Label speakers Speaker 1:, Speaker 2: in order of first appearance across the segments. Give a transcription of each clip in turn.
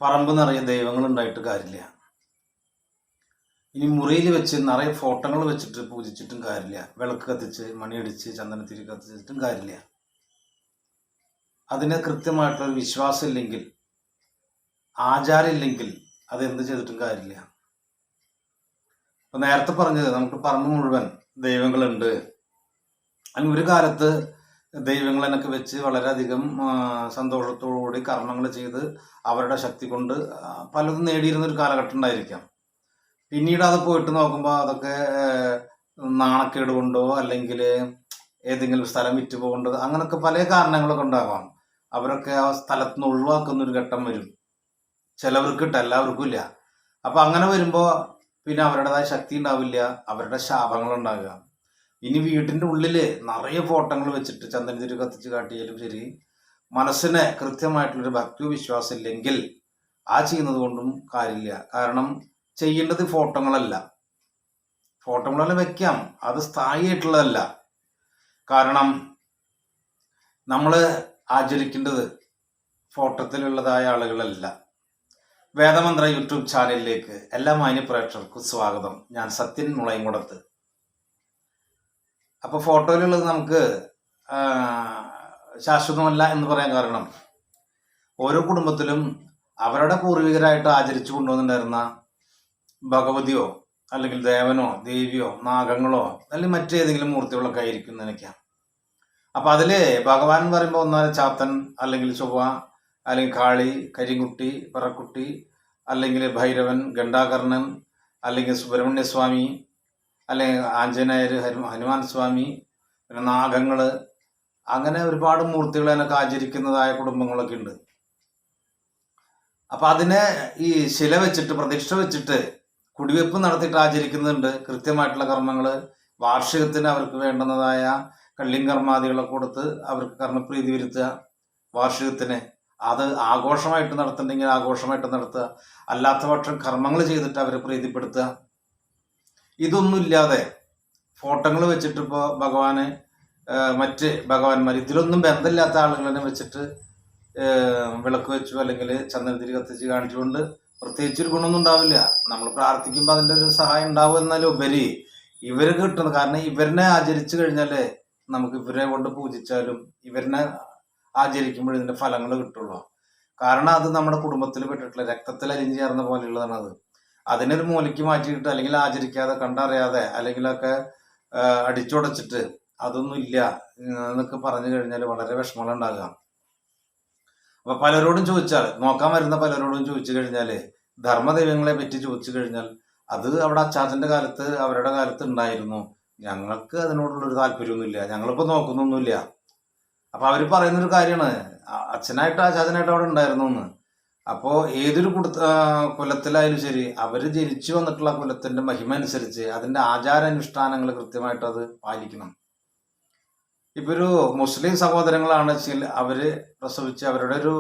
Speaker 1: പറമ്പ് നിറയെ ദൈവങ്ങൾ ഉണ്ടായിട്ട് കാര്യമില്ല. ഇനി മുറിയിൽ വെച്ച് നിറയെ ഫോട്ടോകൾ വെച്ചിട്ട് പൂജിച്ചിട്ടും കാര്യമില്ല. വിളക്ക് കത്തിച്ച് മണിയടിച്ച് ചന്ദനത്തിരി കത്തിച്ചിട്ടും കാര്യമില്ല. അതിന് കൃത്യമായിട്ടൊരു വിശ്വാസം ഇല്ലെങ്കിൽ, ആചാരം ഇല്ലെങ്കിൽ അത് എന്ത് ചെയ്തിട്ടും കാര്യമില്ല. ഇപ്പൊ നേരത്തെ പറഞ്ഞത് നമുക്ക് പറമ്പ് മുഴുവൻ ദൈവങ്ങളുണ്ട്. അങ്ങനെ ഒരു കാലത്ത് ദൈവങ്ങളെന്നൊക്കെ വെച്ച് വളരെയധികം സന്തോഷത്തോടുകൂടി കർമ്മങ്ങൾ ചെയ്ത് അവരുടെ ശക്തി കൊണ്ട് പലതും നേടിയിരുന്ന ഒരു കാലഘട്ടം ഉണ്ടായിരിക്കാം. പിന്നീട് അത് പോയിട്ട് നോക്കുമ്പോൾ അതൊക്കെ നാണക്കേട് കൊണ്ടോ അല്ലെങ്കിൽ ഏതെങ്കിലും സ്ഥലം വിറ്റ് പോകേണ്ടത് അങ്ങനൊക്കെ പല കാരണങ്ങളൊക്കെ ഉണ്ടാകാം. അവരൊക്കെ ആ സ്ഥലത്ത് നിന്ന് ഒഴിവാക്കുന്ന ഒരു ഘട്ടം വരും. ചിലവർക്ക് ഇട്ട് എല്ലാവർക്കും ഇല്ല. അപ്പൊ അങ്ങനെ വരുമ്പോൾ പിന്നെ അവരുടേതായ ശക്തി ഉണ്ടാവില്ല, അവരുടെ ശാപങ്ങൾ ഉണ്ടാകുക. ഇനി വീട്ടിന്റെ ഉള്ളില് നിറയെ ഫോട്ടോകൾ വെച്ചിട്ട് ചന്ദനത്തിരി കത്തിച്ച് കാട്ടിയാലും ശരി, മനസ്സിന് കൃത്യമായിട്ടുള്ളൊരു ഭക്തി വിശ്വാസം ഇല്ലെങ്കിൽ ആ ചെയ്യുന്നത് കൊണ്ടും കാര്യമില്ല. കാരണം ചെയ്യേണ്ടത് ഫോട്ടോകളെല്ലാം വെക്കാം, അത് സ്ഥായിയായിട്ടുള്ളതല്ല. കാരണം നമ്മൾ ആചരിക്കേണ്ടത് ഫോട്ടോത്തിലുള്ളതായ ആളുകളല്ല. വേദമന്ത്ര യൂട്യൂബ് ചാനലിലേക്ക് എല്ലാ മാന്യ പ്രേക്ഷകർക്കും സ്വാഗതം. ഞാൻ സത്യൻ മുളയംകുടത്ത്. അപ്പൊ ഫോട്ടോയിലുള്ളത് നമുക്ക് ശാശ്വതമല്ല എന്ന് പറയാൻ കാരണം, ഓരോ കുടുംബത്തിലും അവരുടെ പൂർവികരായിട്ട് ആചരിച്ചു കൊണ്ടുവന്നിട്ടുണ്ടായിരുന്ന ഭഗവതിയോ അല്ലെങ്കിൽ ദേവനോ ദേവിയോ നാഗങ്ങളോ അല്ലെങ്കിൽ മറ്റേതെങ്കിലും മൂർത്തികളൊക്കെ ആയിരിക്കും നനയ്ക്കാം. അപ്പൊ അതില് ഭഗവാൻ എന്ന് പറയുമ്പോൾ ഒന്നാല് ചാത്തൻ അല്ലെങ്കിൽ ചൊവ്വ അല്ലെങ്കിൽ കാളി, കരിങ്കുട്ടി, പറക്കുട്ടി, അല്ലെങ്കിൽ ഭൈരവൻ, ഗണ്ടാകർണൻ, അല്ലെങ്കിൽ സുബ്രഹ്മണ്യസ്വാമി, അല്ലെങ്കിൽ ആഞ്ജനേയർ, ഹനുമാൻ സ്വാമി, പിന്നെ നാഗങ്ങള്, അങ്ങനെ ഒരുപാട് മൂർത്തികളെന്നൊക്കെ ആചരിക്കുന്നതായ കുടുംബങ്ങളൊക്കെ ഉണ്ട്. അപ്പൊ അതിനെ ഈ ശില വെച്ചിട്ട് പ്രതിഷ്ഠ വെച്ചിട്ട് കുടിവെപ്പ് നടത്തിയിട്ട് ആചരിക്കുന്നുണ്ട്. കൃത്യമായിട്ടുള്ള കർമ്മങ്ങള് വാർഷികത്തിന് അവർക്ക് വേണ്ടുന്നതായ കള്ളിങ്കർമാദികളൊക്കെ കൊടുത്ത് അവർക്ക് കർമ്മപ്രീതി വരുത്തുക. വാർഷികത്തിന് അത് ആഘോഷമായിട്ട് നടത്തുന്നുണ്ടെങ്കിൽ ആഘോഷമായിട്ട് നടത്തുക, അല്ലാത്ത പക്ഷം കർമ്മങ്ങൾ ചെയ്തിട്ട് അവരെ പ്രീതിപ്പെടുത്തുക. ഇതൊന്നുമില്ലാതെ ഫോട്ടോകൾ വെച്ചിട്ട് ഇപ്പോൾ ഭഗവാന് മറ്റ് ഭഗവാന്മാർ ഇതിലൊന്നും ബന്ധമില്ലാത്ത ആളുകളെ വെച്ചിട്ട് വിളക്ക് വെച്ചു അല്ലെങ്കിൽ ചന്ദനത്തിരി കത്തിച്ച് കാണിച്ചുകൊണ്ട് പ്രത്യേകിച്ചൊരു ഗുണമൊന്നും ഉണ്ടാവില്ല. നമ്മൾ പ്രാർത്ഥിക്കുമ്പോൾ അതിൻ്റെ ഒരു സഹായം ഉണ്ടാവും. എന്നാലും ഉപരി ഇവര് കിട്ടുന്നത്, കാരണം ഇവരിനെ ആചരിച്ചു കഴിഞ്ഞാലേ നമുക്ക് ഇവരെ കൊണ്ട് പൂജിച്ചാലും ഇവരിനെ ആചരിക്കുമ്പോൾ ഇതിന്റെ ഫലങ്ങൾ കിട്ടുള്ളൂ. കാരണം അത് നമ്മുടെ കുടുംബത്തിൽ പെട്ടിട്ടുള്ള രക്തത്തിൽ അലിഞ്ഞു ചേർന്ന പോലെയുള്ളതാണ്. അതിനൊരു മൂലയ്ക്ക് മാറ്റിയിട്ട് അല്ലെങ്കിൽ ആചരിക്കാതെ കണ്ടറിയാതെ അല്ലെങ്കിലൊക്കെ അടിച്ചുടച്ചിട്ട് അതൊന്നും ഇല്ല എന്നൊക്കെ പറഞ്ഞു കഴിഞ്ഞാൽ വളരെ വിഷമങ്ങൾ ഉണ്ടാകുക. അപ്പൊ പലരോടും ചോദിച്ചാൽ, നോക്കാൻ വരുന്ന പലരോടും ചോദിച്ചു കഴിഞ്ഞാല് ധർമ്മദൈവങ്ങളെ പറ്റി ചോദിച്ചു കഴിഞ്ഞാൽ അത് അവിടെ അച്ചാച്ചന്റെ കാലത്ത് അവരുടെ കാലത്ത് ഉണ്ടായിരുന്നു, ഞങ്ങൾക്ക് അതിനോടുള്ളൊരു താല്പര്യമൊന്നുമില്ല, ഞങ്ങളിപ്പോ നോക്കുന്നൊന്നുമില്ല. അപ്പൊ അവര് പറയുന്നൊരു കാര്യമാണ്, അച്ഛനായിട്ട് ആചാര്യനായിട്ട് അവിടെ ഉണ്ടായിരുന്നു എന്ന്. അപ്പോ ഏതൊരു കുലത്തിലായാലും ശരി, അവര് ജനിച്ചു വന്നിട്ടുള്ള കുലത്തിന്റെ മഹിമ അനുസരിച്ച് അതിന്റെ ആചാരാനുഷ്ഠാനങ്ങൾ കൃത്യമായിട്ട് അത് പാലിക്കണം. ഇപ്പൊ ഒരു മുസ്ലിം സഹോദരങ്ങളാണ് അവര് പ്രസവിച്ച് അവരുടെ ഒരു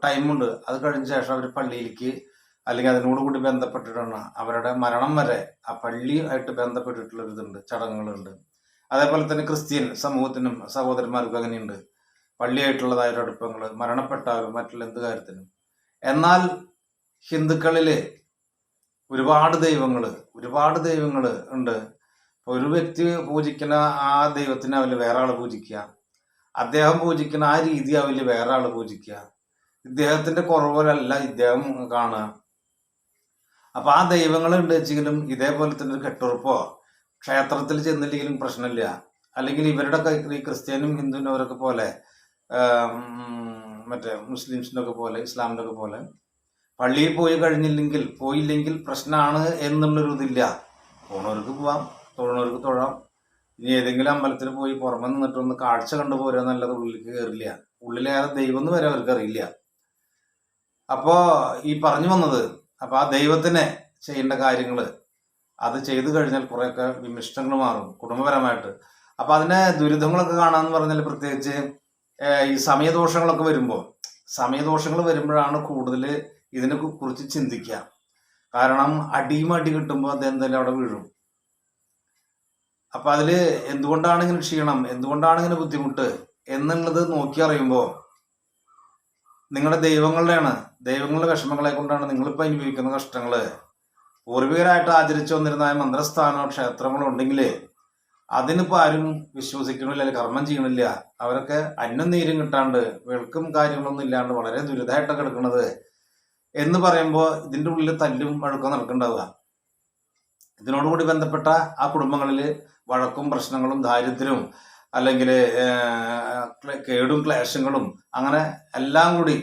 Speaker 1: ടൈമുണ്ട്, അത് കഴിഞ്ഞ ശേഷം അവർ പള്ളിയിലേക്ക് അല്ലെങ്കിൽ അതിനോടുകൂടി ബന്ധപ്പെട്ടിട്ടാണ് അവരുടെ മരണം വരെ ആ പള്ളി ആയിട്ട് ബന്ധപ്പെട്ടിട്ടുള്ള ഒരു ഇതുണ്ട്, ചടങ്ങുകളുണ്ട്. അതേപോലെ തന്നെ ക്രിസ്ത്യൻ സമൂഹത്തിനും സഹോദരന്മാർക്കും അങ്ങനെയുണ്ട്, പള്ളിയായിട്ടുള്ളതായ ഒരു അടുപ്പങ്ങൾ മരണപ്പെട്ടാലും മറ്റുള്ള എന്ത് കാര്യത്തിനും. എന്നാൽ ഹിന്ദുക്കളില് ഒരുപാട് ദൈവങ്ങള് ഉണ്ട്. ഒരു വ്യക്തി പൂജിക്കുന്ന ആ ദൈവത്തിനെ അവര് വേറെ ആള് പൂജിക്കുക, അദ്ദേഹം പൂജിക്കുന്ന ആ രീതി അവര് വേറെ ആള് പൂജിക്കുക, ഇദ്ദേഹത്തിന്റെ കുറവുകളല്ല ഇദ്ദേഹം കാണുക. അപ്പൊ ആ ദൈവങ്ങൾ ഉണ്ട് വെച്ചെങ്കിലും ഇതേപോലെ തന്നെ ഒരു കെട്ടുറപ്പോ ക്ഷേത്രത്തിൽ ചെന്നില്ലെങ്കിലും പ്രശ്നമില്ല. അല്ലെങ്കിൽ ഇവരുടെ ഈ ക്രിസ്ത്യാനും ഹിന്ദുവിനും അവരൊക്കെ പോലെ മറ്റേ മുസ്ലിംസിന്റെ ഒക്കെ പോലെ ഇസ്ലാമിന്റെ ഒക്കെ പോലെ പള്ളിയിൽ പോയില്ലെങ്കിൽ പ്രശ്നമാണ് എന്നുള്ളൊരു ഇതില്ല. പോണവർക്ക് പോവാം, തൊഴുന്നവർക്ക് തൊഴാം. ഇനി ഏതെങ്കിലും അമ്പലത്തിൽ പോയി പുറമെ നിന്നിട്ടൊന്ന് കാഴ്ച കണ്ടുപോരാ നല്ലത്, ഉള്ളിലേക്ക് കയറില്ല. ഉള്ളിലേറെ ദൈവം എന്ന് വരെ അവർക്ക് അറിയില്ല. അപ്പോ ഈ പറഞ്ഞു വന്നത്, അപ്പൊ ആ ദൈവത്തിന് ചെയ്യേണ്ട കാര്യങ്ങള് അത് ചെയ്തു കഴിഞ്ഞാൽ കുറെയൊക്കെ വിമിഷ്ടങ്ങൾ മാറും കുടുംബപരമായിട്ട്. അപ്പൊ അതിനെ ദുരിതങ്ങളൊക്കെ കാണാന്ന് പറഞ്ഞാൽ പ്രത്യേകിച്ച് ഈ സമയദോഷങ്ങൾ വരുമ്പോഴാണ് കൂടുതൽ ഇതിനെ കുറിച്ച് ചിന്തിക്കുക. കാരണം അടി കിട്ടുമ്പോൾ അത് എന്തായാലും അവിടെ വീഴും. അപ്പൊ അതില് എന്തുകൊണ്ടാണ് ഇങ്ങനെ ക്ഷീണം, എന്തുകൊണ്ടാണ് ഇങ്ങനെ ബുദ്ധിമുട്ട് എന്നുള്ളത് നോക്കി അറിയുമ്പോ നിങ്ങളുടെ ദൈവങ്ങളുടെയാണ്. ദൈവങ്ങളുടെ വിഷമങ്ങളെ കൊണ്ടാണ് നിങ്ങളിപ്പോൾ അനുഭവിക്കുന്ന കഷ്ടങ്ങൾ. പൂർവികരായിട്ട് ആചരിച്ചു വന്നിരുന്ന മന്ത്രസ്ഥാനോ ക്ഷേത്രങ്ങളോ ഉണ്ടെങ്കിൽ അതിനിപ്പോൾ ആരും വിശ്വസിക്കണില്ല, അല്ലെങ്കിൽ കർമ്മം ചെയ്യണില്ല. അവരൊക്കെ അന്നം നീരും കിട്ടാണ്ട് വെളുക്കും കാര്യങ്ങളൊന്നും ഇല്ലാണ്ട് വളരെ ദുരിതമായിട്ടൊക്കെ എടുക്കുന്നത് എന്ന് പറയുമ്പോൾ ഇതിൻ്റെ ഉള്ളിൽ തല്ലും വഴക്കും നടക്കുന്നുണ്ടാവുക. ഇതിനോടുകൂടി ബന്ധപ്പെട്ട ആ കുടുംബങ്ങളിൽ വഴക്കും പ്രശ്നങ്ങളും ദാരിദ്ര്യവും അല്ലെങ്കിൽ കേടും ക്ലേശങ്ങളും അങ്ങനെ എല്ലാം കൂടി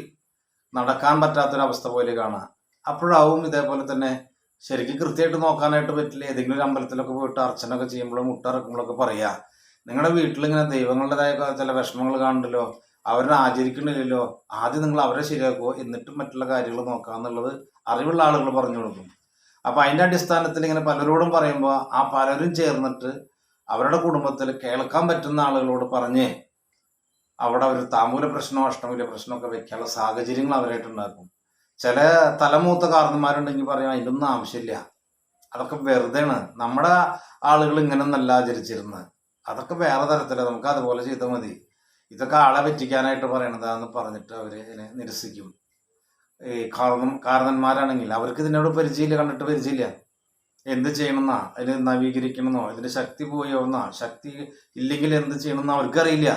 Speaker 1: നടക്കാൻ പറ്റാത്തൊരവസ്ഥ പോലെ കാണാം. അപ്പോഴാവും ഇതേപോലെ തന്നെ ശരിക്കും കൃത്യമായിട്ട് നോക്കാനായിട്ട് പറ്റില്ല. ഏതെങ്കിലും ഒരു അമ്പലത്തിലൊക്കെ പോയിട്ട് അർച്ചനൊക്കെ ചെയ്യുമ്പോഴും മുട്ടിറക്കുമ്പോഴൊക്കെ പറയാ, നിങ്ങളുടെ വീട്ടിലിങ്ങനെ ദൈവങ്ങളുടേതായ ചില വിഷമങ്ങൾ കാണുന്നുണ്ടല്ലോ, അവരെ ആചരിക്കണില്ലല്ലോ, ആദ്യം നിങ്ങൾ അവരെ ശരിയാക്കുമോ, എന്നിട്ടും മറ്റുള്ള കാര്യങ്ങൾ നോക്കാന്നുള്ളത് അറിവുള്ള ആളുകൾ പറഞ്ഞു കൊടുക്കും. അപ്പൊ അതിന്റെ അടിസ്ഥാനത്തിൽ ഇങ്ങനെ പലരോടും പറയുമ്പോൾ ആ പലരും ചേർന്നിട്ട് അവരുടെ കുടുംബത്തിൽ കേൾക്കാൻ പറ്റുന്ന ആളുകളോട് പറഞ്ഞ് അവിടെ ഒരു താമൂല പ്രശ്നമോ അഷ്ടമൂല പ്രശ്നമൊക്കെ വെക്കാനുള്ള സാഹചര്യങ്ങൾ അവരായിട്ടുണ്ടാക്കും. ചില തലമൂത്ത കാരണന്മാരുണ്ടെങ്കിൽ പറയാം അതിലൊന്നും ആവശ്യമില്ല, അതൊക്കെ വെറുതെയാണ്, നമ്മുടെ ആളുകൾ ഇങ്ങനെയൊന്നല്ല ആചരിച്ചിരുന്നത്, അതൊക്കെ വേറെ തരത്തില്ല, നമുക്ക് അതുപോലെ ചെയ്താൽ മതി, ഇതൊക്കെ ആളെ പറ്റിക്കാനായിട്ട് പറയണതാന്ന് പറഞ്ഞിട്ട് അവര് ഇതിനെ നിരസിക്കും. ഈ കാരണന്മാരാണെങ്കിൽ അവർക്ക് ഇതിനോട് പരിചയമില്ല, കണ്ടിട്ട് പരിചയമില്ല. എന്ത് ചെയ്യണമെന്നാ, അതിന് നവീകരിക്കണമെന്നോ, ഇതിന്റെ ശക്തി പോയോ എന്നാ, ശക്തി ഇല്ലെങ്കിൽ എന്ത് ചെയ്യണമെന്നോ അവർക്കറിയില്ല.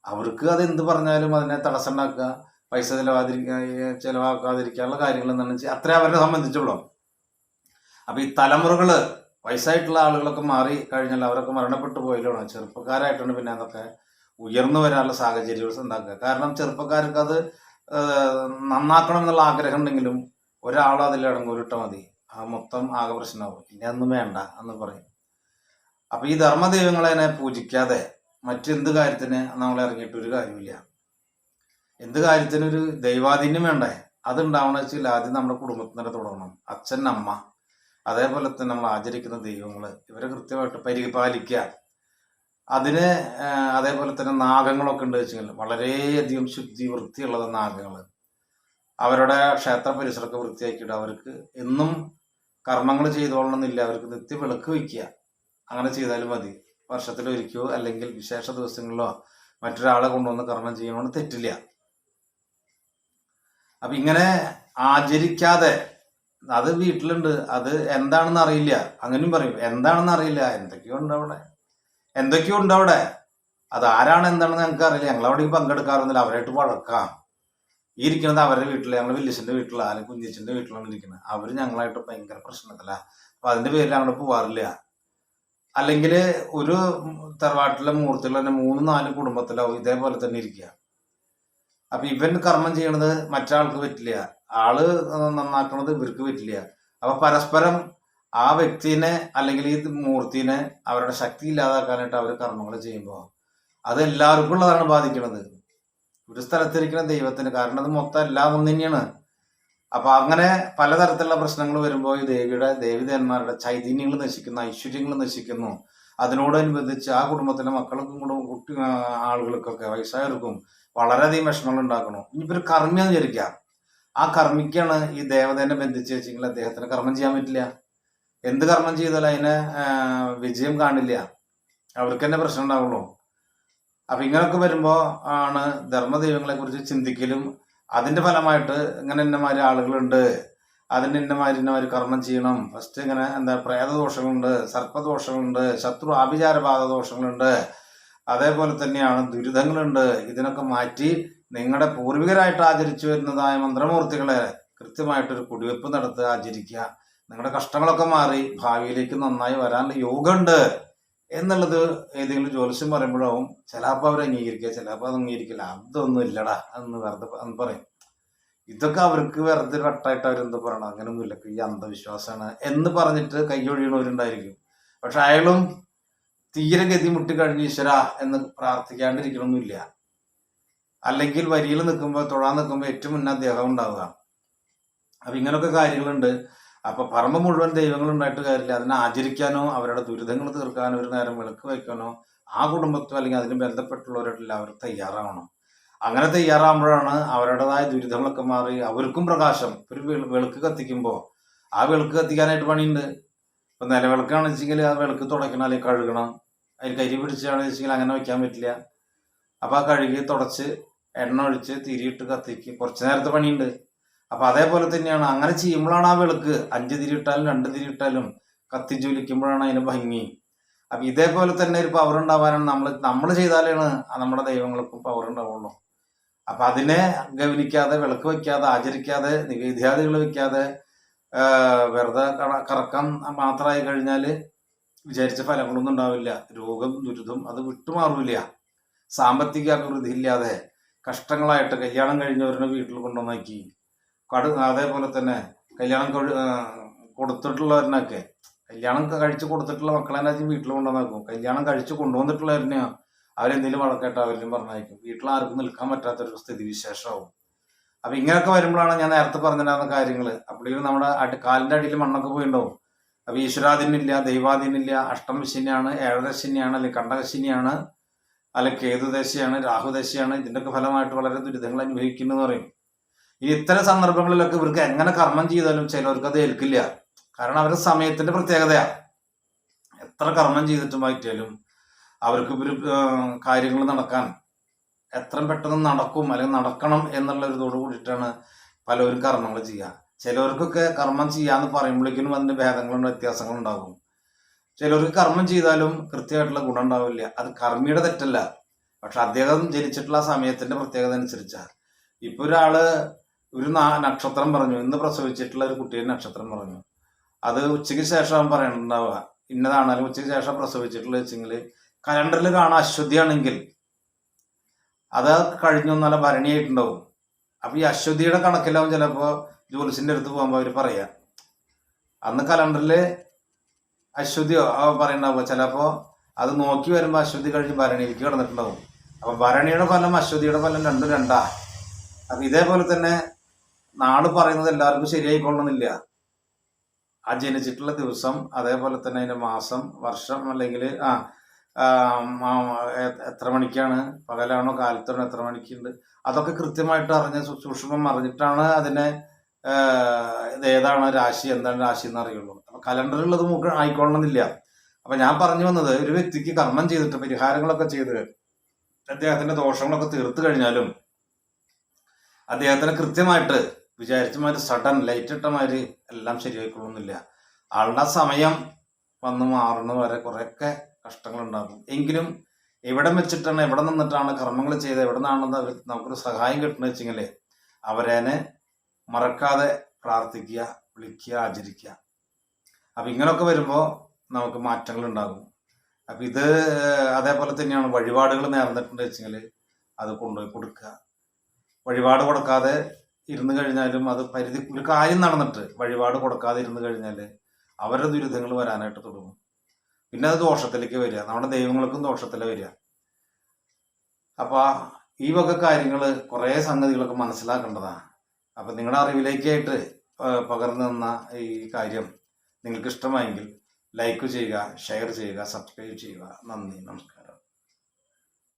Speaker 1: അവർക്ക് അത് എന്ത് പറഞ്ഞാലും അതിനെ തടസ്സം ഉണ്ടാക്കുക, പൈസ ചെലവാക്കാതിരിക്കാനുള്ള കാര്യങ്ങൾ എന്താണ് അത്രേ അവരെ സംബന്ധിച്ചുള്ളൂ. അപ്പൊ ഈ തലമുറകള് വയസ്സായിട്ടുള്ള ആളുകളൊക്കെ മാറി കഴിഞ്ഞാൽ അവരൊക്കെ മരണപ്പെട്ടു പോയല്ലോ. ചെറുപ്പക്കാരായിട്ടാണ് പിന്നെ അതൊക്കെ ഉയർന്നു വരാനുള്ള സാഹചര്യങ്ങൾ ഉണ്ടാക്കുക. കാരണം ചെറുപ്പക്കാർക്ക് അത് നന്നാക്കണം എന്നുള്ള ആഗ്രഹം ഉണ്ടെങ്കിലും ഒരാൾ അതിൽ ഇടങ്ങൂരിട്ടാൽ മതി, ആ മൊത്തം ആകെ പ്രശ്നമാവും, ഇനി അതൊന്നും വേണ്ട എന്ന് പറയും. അപ്പൊ ഈ ധർമ്മദൈവങ്ങളെ പൂജിക്കാതെ മറ്റെന്ത് കാര്യത്തിന് നമ്മൾ ഇറങ്ങിയിട്ട് ഒരു കാര്യമില്ല. എന്ത് കാര്യത്തിനൊരു ദൈവാധീനം വേണ്ടേ? അതുണ്ടാവണം വെച്ചാൽ ആദ്യം നമ്മുടെ കുടുംബത്തിനെ തുടങ്ങണം. അച്ഛൻ, അമ്മ, അതേപോലെ തന്നെ നമ്മൾ ആചരിക്കുന്ന ദൈവങ്ങൾ, ഇവരെ കൃത്യമായിട്ട് പരിപാലിക്കുക. അതിന് അതേപോലെ തന്നെ നാഗങ്ങളൊക്കെ ഉണ്ട് വെച്ചാൽ വളരെയധികം ശുദ്ധി വൃത്തിയുള്ളത് നാഗങ്ങൾ. അവരുടെ ക്ഷേത്ര പരിസരമൊക്കെ വൃത്തിയാക്കിയിട്ട് അവർക്ക് എന്നും കർമ്മങ്ങൾ ചെയ്തോളണമെന്നില്ല, അവർക്ക് നിത്യ വിളക്ക് വയ്ക്കുക. അങ്ങനെ ചെയ്താലും മതി. വർഷത്തിലൊരിക്കോ അല്ലെങ്കിൽ വിശേഷ ദിവസങ്ങളിലോ മറ്റൊരാളെ കൊണ്ടുവന്ന് കർമ്മം ചെയ്യണമെന്ന് തെറ്റില്ല. അപ്പൊ ഇങ്ങനെ ആചരിക്കാതെ അത് വീട്ടിലുണ്ട്, അത് എന്താണെന്ന് അറിയില്ല, അങ്ങനെയും പറയും, എന്താണെന്ന് അറിയില്ല, എന്തൊക്കെയോ ഉണ്ട് അവിടെ, അത് ആരാണ് എന്താണെന്ന് ഞങ്ങൾക്ക് അറിയില്ല, ഞങ്ങൾ അവിടേക്ക് പങ്കെടുക്കാറൊന്നുമില്ല, അവരായിട്ട് വഴക്കാം. ഈ ഇരിക്കുന്നത് അവരുടെ വീട്ടിൽ, ഞങ്ങൾ വല്യച്ഛൻ്റെ വീട്ടിലാണ് അല്ലെങ്കിൽ കുഞ്ഞിച്ചൻ്റെ വീട്ടിലാണ് ഇരിക്കുന്നത്, അവര് ഞങ്ങളായിട്ട് ഭയങ്കര പ്രശ്നത്തില്ല. അപ്പൊ അതിന്റെ പേരിൽ അങ്ങോട്ട് പോവാറില്ല. അല്ലെങ്കിൽ ഒരു തറവാട്ടിലെ മുഹൂർത്തത്തിൽ തന്നെ 3-4 കുടുംബത്തിലാവും ഇതേപോലെ തന്നെ ഇരിക്കുക. അപ്പൊ ഇവൻ കർമ്മം ചെയ്യണത് മറ്റൊരാൾക്ക് പറ്റില്ല, ആള് നന്നാക്കണത് ഇവർക്ക് പറ്റില്ല. അപ്പൊ പരസ്പരം ആ വ്യക്തിനെ അല്ലെങ്കിൽ ഈ മൂർത്തിനെ അവരുടെ ശക്തി ഇല്ലാതാക്കാനായിട്ട് അവർ കർമ്മങ്ങൾ ചെയ്യുമ്പോൾ അത് എല്ലാവർക്കും ഉള്ളതാണ് ബാധിക്കുന്നത്, ഒരു സ്ഥലത്തിരിക്കുന്ന ദൈവത്തിന്. കാരണം അത് മൊത്തം എല്ലാം ഒന്ന് തന്നെയാണ്. അപ്പൊ അങ്ങനെ പലതരത്തിലുള്ള പ്രശ്നങ്ങൾ വരുമ്പോൾ ഈ ദേവിദേവന്മാരുടെ ചൈതന്യങ്ങൾ നശിക്കുന്നു, ഐശ്വര്യങ്ങൾ നശിക്കുന്നു. അതിനോടനുബന്ധിച്ച് ആ കുടുംബത്തിലെ മക്കൾക്കും കുട്ടി ആളുകൾക്കൊക്കെ വയസ്സായവർക്കും വളരെയധികം വിഷമങ്ങൾ ഉണ്ടാക്കണം. ഇനിയിപ്പോ ഒരു കർമ്മം വിചാരിക്കാം, ആ കർമ്മിക്കാണ് ഈ ദേവതേനെ ബന്ധിച്ച് വെച്ചെങ്കിൽ അദ്ദേഹത്തിന് കർമ്മം ചെയ്യാൻ പറ്റില്ല. എന്ത് കർമ്മം ചെയ്താലും അതിനെ വിജയം കാണില്ല, അവർക്ക് തന്നെ പ്രശ്നം ഉണ്ടാവുള്ളൂ. അപ്പൊ ഇങ്ങനൊക്കെ വരുമ്പോ ആണ് ധർമ്മദൈവങ്ങളെ കുറിച്ച് ചിന്തിക്കലും അതിന്റെ ഫലമായിട്ട് ഇങ്ങനെ ഇന്നമാതിരി ആളുകളുണ്ട്, അതിന് ഇന്നമാതിരി കർമ്മം ചെയ്യണം. ഫസ്റ്റ് ഇങ്ങനെ പ്രേതദോഷങ്ങളുണ്ട്, സർപ്പദോഷങ്ങളുണ്ട്, ശത്രു ആഭിചാരബാധ ദോഷങ്ങളുണ്ട്, അതേപോലെ തന്നെയാണ് ദുരിതങ്ങളുണ്ട്. ഇതിനൊക്കെ മാറ്റി നിങ്ങളുടെ പൂർവികരായിട്ട് ആചരിച്ചു വരുന്നതായ മന്ത്രമൂർത്തികളെ കൃത്യമായിട്ടൊരു കുടിവെപ്പ് നടത്തുക, ആചരിക്കുക. നിങ്ങളുടെ കഷ്ടങ്ങളൊക്കെ മാറി ഭാവിയിലേക്ക് നന്നായി വരാനുള്ള യോഗമുണ്ട് എന്നുള്ളത് ഏതെങ്കിലും ജ്യോത്സ്യം പറയുമ്പോഴാവും ചിലപ്പോൾ അവർ അംഗീകരിക്കുക, ചിലപ്പോൾ അത് അംഗീകരിക്കില്ല. അതൊന്നും ഇല്ലടാ എന്ന് വെറുതെ എന്ന് പറയും. ഇതൊക്കെ അവർക്ക് വെറുതെ വട്ടായിട്ട് അവരെന്ത് പറയണം, അങ്ങനെയൊന്നും ഇല്ല, ഈ അന്ധവിശ്വാസമാണ് എന്ന് പറഞ്ഞിട്ട് കൈയൊഴിയണവരുണ്ടായിരിക്കും. പക്ഷെ അയാളും തീരെ ഗതി മുട്ടിക്കഴിഞ്ഞ് ഈശ്വര എന്ന് പ്രാർത്ഥിക്കാണ്ടിരിക്കണമൊന്നുമില്ല. അല്ലെങ്കിൽ വരിയിൽ നിൽക്കുമ്പോൾ തൊഴാൻ നിൽക്കുമ്പോൾ ഏറ്റവും മുന്നേ അദ്ദേഹം ഉണ്ടാവുക. അപ്പൊ ഇങ്ങനൊക്കെ കാര്യങ്ങളുണ്ട്. അപ്പൊ പറമ്പ് മുഴുവൻ ദൈവങ്ങൾ ഉണ്ടായിട്ട് കാര്യമില്ല, അതിനെ ആചരിക്കാനോ അവരുടെ ദുരിതങ്ങൾ തീർക്കാനോ ഒരു നേരം വിളക്ക് വയ്ക്കാനോ ആ കുടുംബത്തോ അല്ലെങ്കിൽ അതിന് ബന്ധപ്പെട്ടുള്ളവരെല്ലാം അവർ തയ്യാറാവണം. അങ്ങനെ തയ്യാറാകുമ്പോഴാണ് അവരുടേതായ ദുരിതങ്ങളൊക്കെ മാറി അവർക്കും പ്രകാശം. ഒരു വിളക്ക് കത്തിക്കുമ്പോൾ ആ വിളക്ക് കത്തിക്കാനായിട്ട് പണിയുണ്ട്. ഇപ്പൊ നിലവിളക്കാണെന്ന് വെച്ചെങ്കിൽ ആ വിളക്ക് തുടയ്ക്കണം, അല്ലെങ്കിൽ കഴുകണം. അതിൽ കരി പിടിച്ചാണെന്ന് വെച്ചെങ്കിൽ അങ്ങനെ വയ്ക്കാൻ പറ്റില്ല. അപ്പൊ ആ കഴുകി തുടച്ച് എണ്ണ ഒഴിച്ച് തിരിയിട്ട് കത്തിക്ക്, കുറച്ച് നേരത്തെ പണിയുണ്ട്. അപ്പൊ അതേപോലെ തന്നെയാണ്, അങ്ങനെ ചെയ്യുമ്പോഴാണ് ആ വിളക്ക് 5 തിരിയിട്ടാലും 2 തിരിയിട്ടാലും കത്തിജ്വലിക്കുമ്പോഴാണ് അതിന് ഭംഗി. അപ്പൊ ഇതേപോലെ തന്നെ ഒരു പവർ ഉണ്ടാവാനാണ് നമ്മൾ ചെയ്താലാണ് നമ്മുടെ ദൈവങ്ങൾക്കും പവർ ഉണ്ടാവുള്ളൂ. അപ്പൊ അതിനെ ഗവനിക്കാതെ, വിളക്ക് വെക്കാതെ, ആചരിക്കാതെ, നിവേദ്യാദികൾ വെക്കാതെ വെറുതെ കറക്കം മാത്രമായി കഴിഞ്ഞാല് വിചാരിച്ച ഫലങ്ങളൊന്നും ഉണ്ടാവില്ല. രോഗം ദുരിതം അത് വിട്ടുമാറില്ല. സാമ്പത്തിക അഭിവൃദ്ധി ഇല്ലാതെ കഷ്ടങ്ങളായിട്ട് കല്യാണം കഴിഞ്ഞവരുടെ വീട്ടിൽ കൊണ്ടുവന്നാക്കി അതേപോലെ തന്നെ കല്യാണം കൊടുത്തിട്ടുള്ളവരിനൊക്കെ, കല്യാണം കഴിച്ചു കൊടുത്തിട്ടുള്ള മക്കളെ വീട്ടിൽ കൊണ്ടുവന്നാക്കും. കല്യാണം കഴിച്ചു കൊണ്ടുവന്നിട്ടുള്ളവരിനെയോ അവരെന്തെങ്കിലും വഴക്കായിട്ട് അവരെയും പറഞ്ഞയക്കും. വീട്ടിൽ ആർക്കും നിൽക്കാൻ പറ്റാത്തൊരു സ്ഥിതി വിശേഷമാവും. അപ്പൊ ഇങ്ങനെയൊക്കെ വരുമ്പോഴാണ് ഞാൻ നേരത്തെ പറഞ്ഞിരുന്ന കാര്യങ്ങള്. അപ്പോഴേക്കും നമ്മുടെ കാലിന്റെ അടിയിൽ മണ്ണൊക്കെ പോയിണ്ടാവും. അപ്പൊ ഈശ്വരാധീനില്ല, ദൈവാധീനില്ല, അഷ്ടമശനിയാണ്, ഏഴരശനിയാണ്, അല്ലെങ്കിൽ കണ്ടകശനിയാണ്, അല്ലെങ്കിൽ കേതുദശയാണ്, രാഹുദശയാണ്. ഇതിന്റെയൊക്കെ ഫലമായിട്ട് വളരെ ദുരിതങ്ങൾ അനുഭവിക്കുന്നു എന്ന് പറയും. ഈ ഇത്തരം സന്ദർഭങ്ങളിലൊക്കെ ഇവർക്ക് എങ്ങനെ കർമ്മം ചെയ്താലും ചിലവർക്ക് അത് ഏൽക്കില്ല. കാരണം അവരുടെ സമയത്തിന്റെ പ്രത്യേകതയാണ്. എത്ര കർമ്മം ചെയ്തിട്ടും മാറ്റിയാലും അവർക്ക് ഒരു കാര്യങ്ങൾ നടക്കാൻ എത്രയും പെട്ടെന്ന് നടക്കും അല്ലെങ്കിൽ നടക്കണം എന്നുള്ള ഇതോട് കൂടിയിട്ടാണ് പലവരും കർമ്മങ്ങൾ ചെയ്യുക. ചിലവർക്കൊക്കെ കർമ്മം ചെയ്യാന്ന് പറയുമ്പോഴേക്കും അതിന്റെ ഭേദങ്ങളും വ്യത്യാസങ്ങളും ഉണ്ടാകും. ചിലർക്ക് കർമ്മം ചെയ്താലും കൃത്യമായിട്ടുള്ള ഗുണം ഉണ്ടാവില്ല. അത് കർമ്മിയുടെ തെറ്റല്ല, പക്ഷെ അദ്ദേഹം ജനിച്ചിട്ടുള്ള സമയത്തിന്റെ പ്രത്യേകത അനുസരിച്ചാണ്. ഇപ്പൊ ഒരാള് ഒരു നക്ഷത്രം പറഞ്ഞു, ഇന്ന് പ്രസവിച്ചിട്ടുള്ള ഒരു കുട്ടിയുടെ നക്ഷത്രം പറഞ്ഞു, അത് ഉച്ചയ്ക്ക് ശേഷം പറയണ്ടാവുക ഇന്നതാണ്. അല്ലെങ്കിൽ ഉച്ചയ്ക്ക് ശേഷം പ്രസവിച്ചിട്ടുള്ള വെച്ചെങ്കിൽ കലണ്ടറിൽ കാണാൻ അശ്വതിയാണെങ്കിൽ അത് കഴിഞ്ഞു നല്ല ഭരണിയായിട്ടുണ്ടാവും. അപ്പൊ ഈ അശ്വതിയുടെ കണക്കിലാവും ചിലപ്പോ ജ്യോത്സ്യന്റെ അടുത്ത് പോകുമ്പോ അവര് പറയാ അന്ന് കലണ്ടറില് അശ്വതിയോ പറയണ്ടാവുക. ചിലപ്പോ അത് നോക്കി വരുമ്പോ അശ്വതി കഴിഞ്ഞ് ഭരണിയിലേക്ക് കിടന്നിട്ടുണ്ടാവും. അപ്പൊ ഭരണിയുടെ ഫലം അശ്വതിയുടെ ഫലം രണ്ടും രണ്ടാ. അപ്പൊ ഇതേപോലെ തന്നെ നാട് പറയുന്നത് എല്ലാവർക്കും ശരിയായിക്കൊള്ളുന്നില്ല. ആ ജനിച്ചിട്ടുള്ള ദിവസം, അതേപോലെ തന്നെ അതിന്റെ മാസം, വർഷം, അല്ലെങ്കിൽ എത്ര മണിക്കാണ്, പകലാണോ കാലത്താണോ, എത്ര മണിക്കുണ്ട്, അതൊക്കെ കൃത്യമായിട്ട് അറിഞ്ഞ് സൂക്ഷ്മം അറിഞ്ഞിട്ടാണ് അതിനെ ഇത് ഏതാണ് രാശി, എന്താണ് രാശി എന്ന് അറിയുള്ളൂ. അപ്പൊ കലണ്ടറിലുള്ളത് നമുക്ക് ആയിക്കൊള്ളണമെന്നില്ല. അപ്പൊ ഞാൻ പറഞ്ഞു വന്നത്, ഒരു വ്യക്തിക്ക് കർമ്മം ചെയ്തിട്ട് പരിഹാരങ്ങളൊക്കെ ചെയ്ത് അദ്ദേഹത്തിന്റെ ദോഷങ്ങളൊക്കെ തീർത്തു കഴിഞ്ഞാലും അദ്ദേഹത്തിന് കൃത്യമായിട്ട് വിചാരിച്ച മാതിരി സഡൻ ലൈറ്റ് ഇട്ട മാതിരി എല്ലാം ശരിയായിക്കൊള്ളുന്നില്ല. ആളുടെ സമയം വന്ന് മാറുന്ന വരെ കുറെയൊക്കെ കഷ്ടങ്ങൾ ഉണ്ടാകും. എങ്കിലും എവിടെ വെച്ചിട്ടാണ്, എവിടെ നിന്നിട്ടാണ് കർമ്മങ്ങൾ ചെയ്ത് എവിടെ നിന്നാണെന്ന് നമുക്കൊരു സഹായം കിട്ടുന്ന വെച്ചെങ്കിൽ അവരേനെ മറക്കാതെ പ്രാർത്ഥിക്കുക, വിളിക്കുക, ആചരിക്കുക. അപ്പൊ ഇങ്ങനെയൊക്കെ വരുമ്പോൾ നമുക്ക് മാറ്റങ്ങൾ ഉണ്ടാകും. അപ്പൊ ഇത് അതേപോലെ തന്നെയാണ് വഴിപാടുകൾ നേർന്നിട്ടുണ്ട് വെച്ചെങ്കിൽ അത് കൊണ്ടുപോയി കൊടുക്കുക. വഴിപാട് കൊടുക്കാതെ ഇരുന്ന് കഴിഞ്ഞാലും അത് ഒരു കാര്യം നടന്നിട്ട് വഴിപാട് കൊടുക്കാതെ ഇരുന്ന് കഴിഞ്ഞാൽ അവരുടെ ദുരിതങ്ങൾ വരാനായിട്ട് തുടങ്ങും. പിന്നെ അത് ദോഷത്തിലേക്ക് വരിക, നമ്മുടെ ദൈവങ്ങൾക്കും ദോഷത്തിലെ വരിക. അപ്പൊ ഈ വക കാര്യങ്ങൾ കുറേ സംഗതികളൊക്കെ മനസ്സിലാക്കേണ്ടതാണ്. അപ്പൊ നിങ്ങളുടെ അറിവിലേക്കായിട്ട് പകർന്നു തന്ന ഈ കാര്യം നിങ്ങൾക്ക് ഇഷ്ടമായെങ്കിൽ ലൈക്ക് ചെയ്യുക, ഷെയർ ചെയ്യുക, സബ്സ്ക്രൈബ് ചെയ്യുക. നന്ദി, നമസ്കാരം.